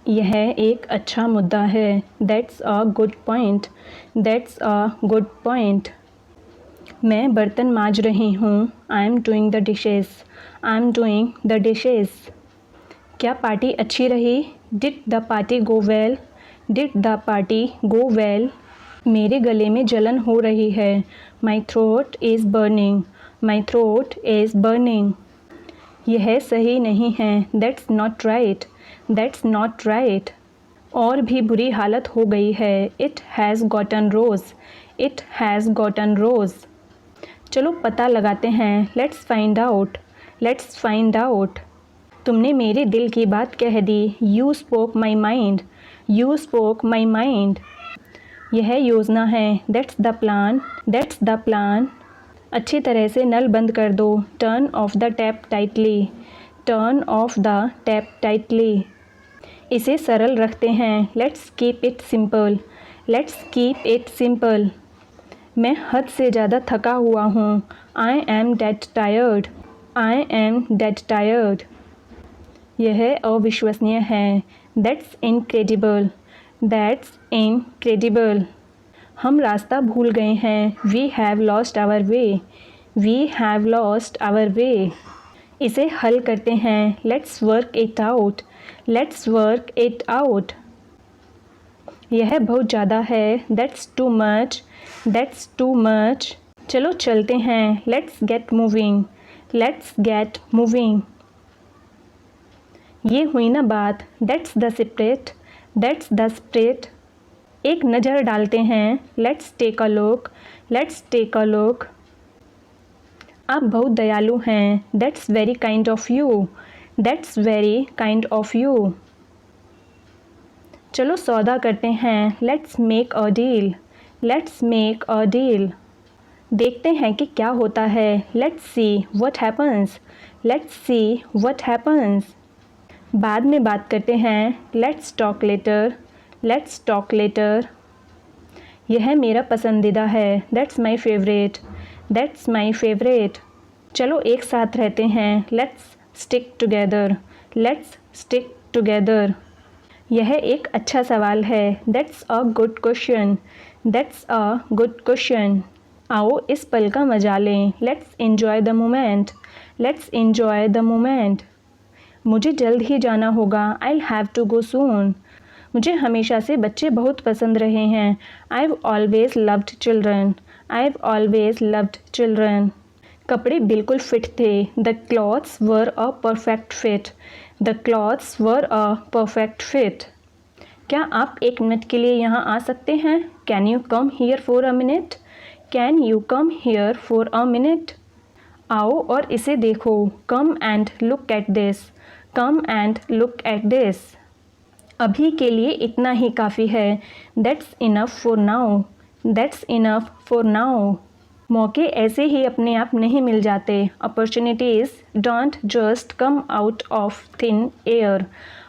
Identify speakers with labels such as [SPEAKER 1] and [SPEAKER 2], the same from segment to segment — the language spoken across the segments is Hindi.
[SPEAKER 1] यह एक अच्छा मुद्दा है। That's a good point. That's a good point. मैं बर्तन मांज रही हूँ। I am doing the dishes. I am doing the dishes. क्या पार्टी अच्छी रही? Did the party go well? Did the party go well? मेरे गले में जलन हो रही है। My throat is burning. My throat is burning. यह सही नहीं है। That's not right. That's not right. और भी बुरी हालत हो गई है। It has gotten rose. It has gotten rose. चलो पता लगाते हैं। Let's find out. Let's find out. तुमने मेरे दिल की बात कह दी। You spoke my mind. You spoke my mind. यह योजना है। That's the plan. That's the plan. अच्छी तरह से नल बंद कर दो। Turn off the tap tightly. Turn off the tap tightly. इसे सरल रखते हैं। Let's keep it simple. Let's keep it simple. मैं हद से ज़्यादा थका हुआ हूँ। I am dead tired. I am dead tired. यह अविश्वसनीय है। That's incredible. That's incredible. हम रास्ता भूल गए हैं। We have lost our way. We have lost our way. इसे हल करते हैं। Let's work it out. Let's work it out. यह बहुत ज़्यादा है। That's too much. That's too much. चलो चलते हैं। Let's get moving. Let's get moving. ये हुई ना बात। That's the spirit. That's the spirit. एक नज़र डालते हैं। Let's take a look. Let's take a look. आप बहुत दयालु हैं। That's very kind of you. That's very kind of you. चलो सौदा करते हैं। Let's make a deal. Let's make a deal. देखते हैं कि क्या होता है। Let's see what happens. Let's see what happens. बाद में बात करते हैं। Let's talk later. Let's talk later. यह मेरा पसंदीदा है। That's my favourite. That's my favourite. चलो एक साथ रहते हैं। Let's stick together. Let's stick together. यह एक अच्छा सवाल है। That's a good question. That's a good question. आओ इस पल का मजा लें। Let's enjoy the moment. Let's enjoy the moment. मुझे जल्द ही जाना होगा। आई हैव टू गो सून। मुझे हमेशा से बच्चे बहुत पसंद रहे हैं। I have always loved children. I have always loved children. कपड़े बिल्कुल फिट थे। The clothes were a perfect fit. The clothes were a perfect fit. क्या आप एक मिनट के लिए यहाँ आ सकते हैं? Can you come here for a minute? Can you come here for a minute? आओ और इसे देखो। Come and look at this. Come and look at this. अभी के लिए इतना ही काफ़ी है। That's enough for now. That's enough for now. मौके ऐसे ही अपने आप नहीं मिल जाते। Opportunities don't just come out of thin air.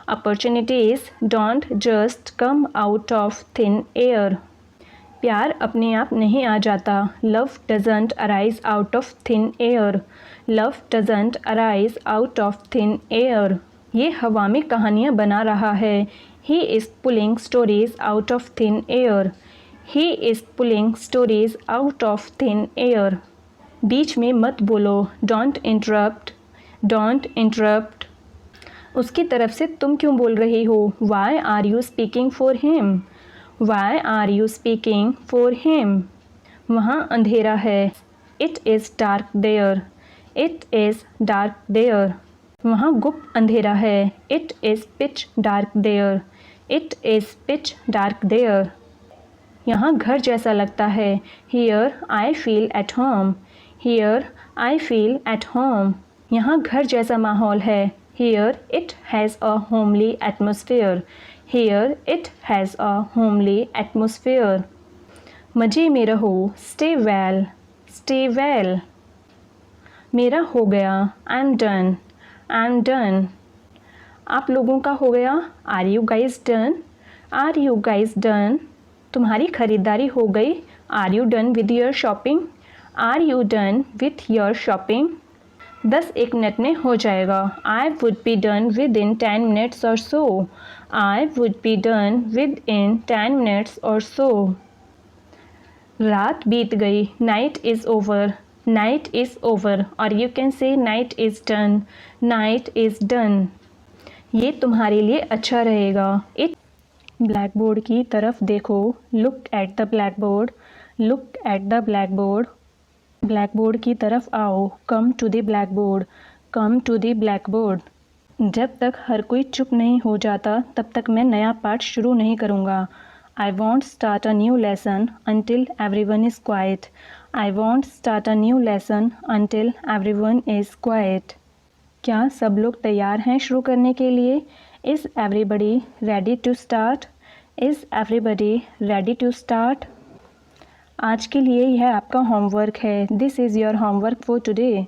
[SPEAKER 1] Opportunities don't just come out of thin air. प्यार अपने आप नहीं आ जाता। Love doesn't arise out of thin air. Love doesn't arise out of thin air. ये हवा में कहानियाँ बना रहा है। He is pulling stories out of thin air. He is pulling stories out of thin air. बीच में मत बोलो। Don't interrupt. Don't interrupt. उसकी तरफ से तुम क्यों बोल रही हो? Why are you speaking for him? Why are you speaking for him? वहाँ अंधेरा है। It is dark there. It is dark there. वहाँ गुप्त अंधेरा है। It is pitch dark there. It is pitch dark there. यहाँ घर जैसा लगता है। Here I feel at home. Here I feel at home. यहाँ घर जैसा माहौल है। Here it has a homely atmosphere. Here it has a homely atmosphere. मज़े में रहो। Stay well. Stay well. मेरा हो गया। आई am done. I am done. आप लोगों का हो गया? Are you guys done? Are you guys done? तुम्हारी खरीदारी हो गई? Are you done with your shopping? Are you done with your shopping? 10 एक मिनट में हो जाएगा। I would be done within 10 minutes or so. I would be done within 10 minutes or so. रात बीत गई, night is over, night is over, or you can say night is done, night is done. ये तुम्हारे लिए अच्छा रहेगा. It ब्लैक बोर्ड की तरफ देखो. Look at the blackboard, look at the blackboard. Black board की तरफ आओ. Come to the blackboard, come to the blackboard. जब तक हर कोई चुप नहीं हो जाता तब तक मैं नया पाठ शुरू नहीं करूँगा. I won't start a new lesson until everyone is quiet. I won't start a new lesson until everyone is quiet. क्या सब लोग तैयार हैं शुरू करने के लिए? Is everybody ready to start? Is everybody ready to start? आज के लिए यह आपका होमवर्क है. This is your homework for today.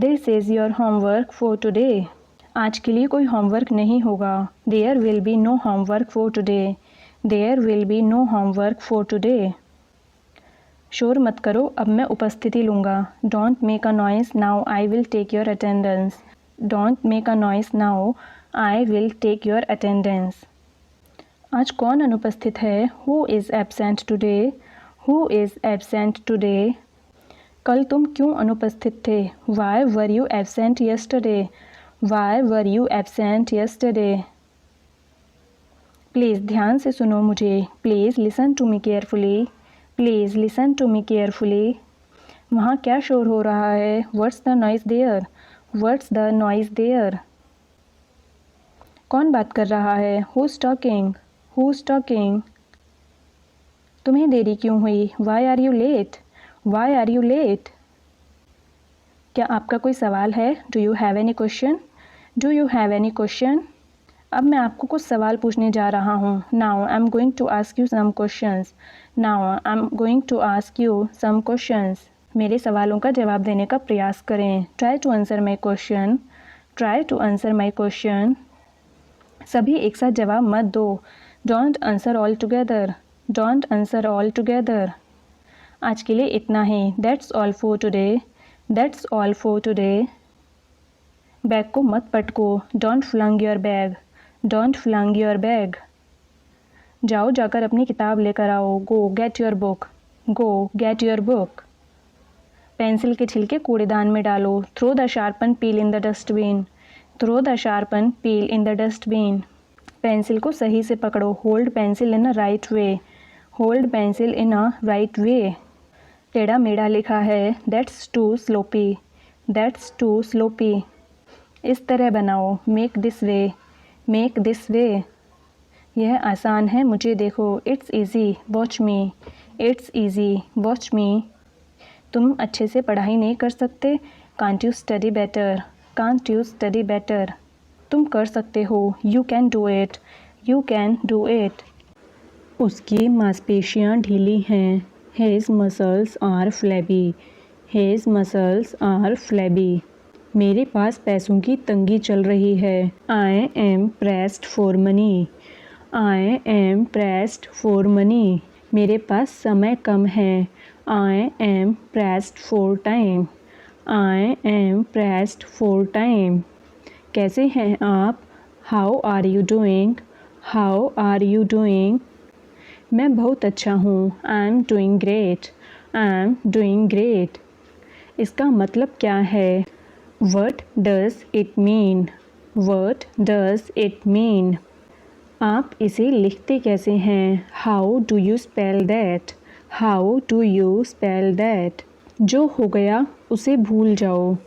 [SPEAKER 1] This is your homework for today. आज के लिए कोई होमवर्क नहीं होगा. There will be no homework for today. There will be no homework for today. शोर मत करो, अब मैं उपस्थिति लूँगा. Don't make a noise now, I will take your attendance. Don't make a noise now, I will take your attendance. आज कौन अनुपस्थित है? Who is absent today? Who is absent today? कल तुम क्यों अनुपस्थित थे? Why were you absent yesterday? Why were you absent yesterday? Please ध्यान से सुनो मुझे. Please listen to me carefully. Please listen to me carefully. वहाँ क्या शोर हो रहा है? What's the noise there? What's the noise there? कौन बात कर रहा है? Who's talking? Who's talking? तुम्हें देरी क्यों हुई? Why are you late? Why are you late? क्या आपका कोई सवाल है? Do you have any question? Do you have any question? अब मैं आपको कुछ सवाल पूछने जा रहा हूँ. Now I am going to ask you some questions. Now I am going to ask you some questions. मेरे सवालों का जवाब देने का प्रयास करें. Try to answer my question. Try to answer my question. सभी एक साथ जवाब मत दो. Don't answer all together. Don't answer all together. आज के लिए इतना ही. That's all for today. That's all for today. बैग को मत पटको. Don't flung your bag. Don't flung your bag. जाओ जाकर अपनी किताब लेकर आओ. Go get your book. Go get your book. Pencil के छिलके कूड़ेदान में डालो. Throw the sharpen peel in the dustbin. Throw the sharpen peel in the dustbin. पेंसिल को सही से पकड़ो. Hold pencil in a right way. Hold pencil in a right way. टेढ़ा मेढ़ा लिखा है. That's too sloppy. That's too sloppy. इस तरह बनाओ. Make this way. Make this way. यह आसान है, मुझे देखो. It's easy, watch me. It's easy, watch me. तुम अच्छे से पढ़ाई नहीं कर सकते? Can't you study better. Can't you study better. तुम कर सकते हो. You can do it. You can do it. उसकी मांसपेशियाँ ढीली हैं. His muscles are flabby. His muscles are flabby. मेरे पास पैसों की तंगी चल रही है. I am pressed for money. I am pressed for money. मेरे पास समय कम है. I am pressed for time. I am pressed for time. कैसे हैं आप? How are you doing? How are you doing? मैं बहुत अच्छा हूँ. I am doing great. I am doing great. इसका मतलब क्या है? What does it mean? What does it mean? आप इसे लिखते कैसे हैं? How do you spell that? How do you spell that? जो हो गया उसे भूल जाओ.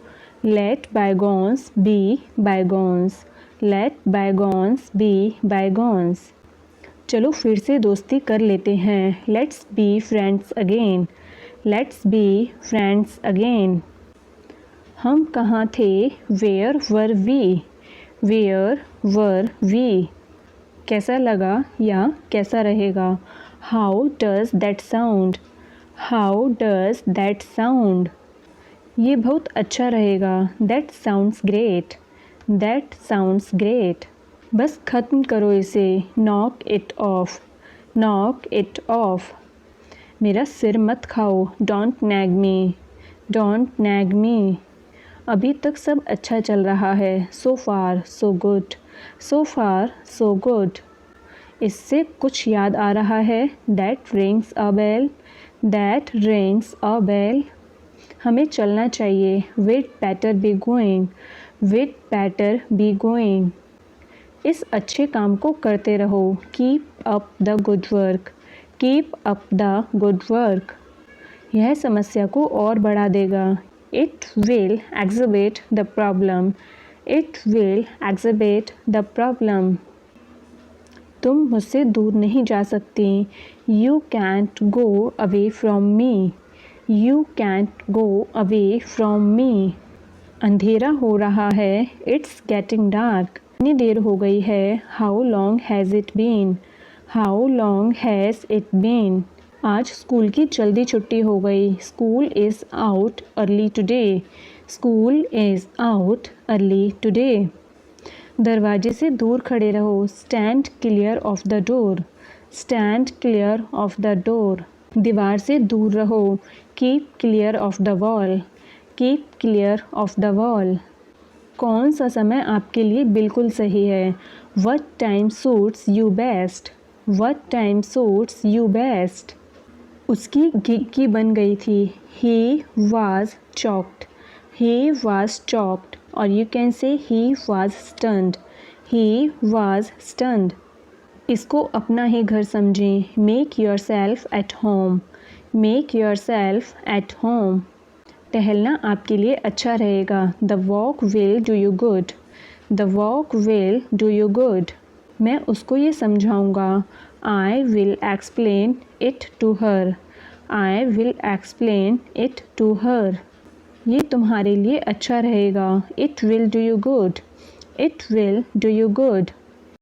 [SPEAKER 1] Let bygones be bygones. Let bygones be bygones. चलो फिर से दोस्ती कर लेते हैं. Let's be friends again. Let's be friends again. हम कहाँ थे? Where were we? Where were we? कैसा लगा या कैसा रहेगा? How does that sound? How does that sound? ये बहुत अच्छा रहेगा. That sounds great. That sounds great. बस ख़त्म करो इसे. Knock it off. Knock it off. मेरा सिर मत खाओ. Don't nag me. Don't nag me. अभी तक सब अच्छा चल रहा है. So far so good. So far so good. इससे कुछ याद आ रहा है। That rings a bell, that rings a bell. हमें चलना चाहिए। we'd better be going, we'd better be going। इस अच्छे काम को करते रहो। Keep up the good work, keep up the good work. यह समस्या को और बढ़ा देगा। It will exacerbate the problem, it will exacerbate the problem. तुम मुझसे दूर नहीं जा सकती। You can't go away from me, you can't go away from me. अंधेरा हो रहा है। It's getting dark. कितनी देर हो गई है। How long has it been, how long has it been. आज स्कूल की जल्दी छुट्टी हो गई। School is out early today, school is out early today. दरवाजे से दूर खड़े रहो। Stand clear of the door, stand clear of the door. दीवार से दूर रहो। Keep clear of the wall, keep clear of the wall. कौन सा समय आपके लिए बिल्कुल सही है। What time suits you best, what time suits you best. उसकी घिघी बन गई थी। ही was choked, he was choked. और you can say he was stunned, he was stunned. इसको अपना ही घर समझें। Make yourself at home, make yourself at home. टहलना आपके लिए अच्छा रहेगा। The walk will do you good, the walk will do you good. मैं उसको ये समझाऊंगा। I will explain it to her, I will explain it to her. ये तुम्हारे लिए अच्छा रहेगा। It will do you good, it will do you good.